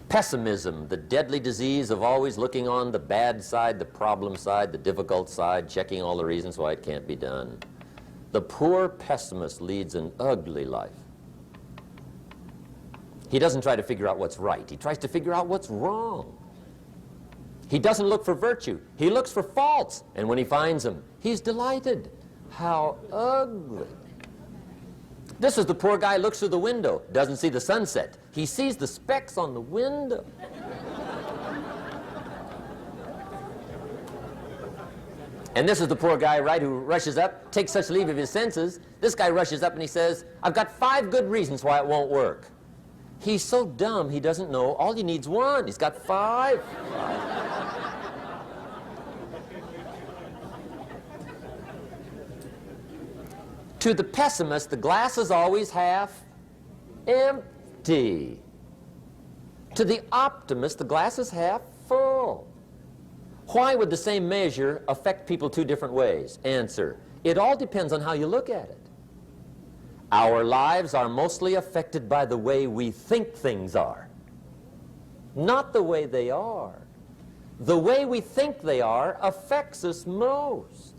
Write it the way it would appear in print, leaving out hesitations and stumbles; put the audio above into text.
Pessimism, the deadly disease of always looking on the bad side, the problem side, the difficult side, checking all the reasons why it can't be done. The poor pessimist leads an ugly life. He doesn't try to figure out what's right. He tries to figure out what's wrong. He doesn't look for virtue. He looks for faults. And when he finds them, he's delighted. How ugly. This is the poor guy who looks through the window, doesn't see the sunset. He sees the specks on the window. And this is the poor guy, right, who rushes up, takes such leave of his senses. This guy rushes up and he says, I've got 5 good reasons why it won't work. He's so dumb he doesn't know all he needs 1. He's got 5. To the pessimist, the glass is always half empty. To the optimist, the glass is half full. Why would the same measure affect people 2 different ways? Answer, it all depends on how you look at it. Our lives are mostly affected by the way we think things are, not the way they are. The way we think they are affects us most.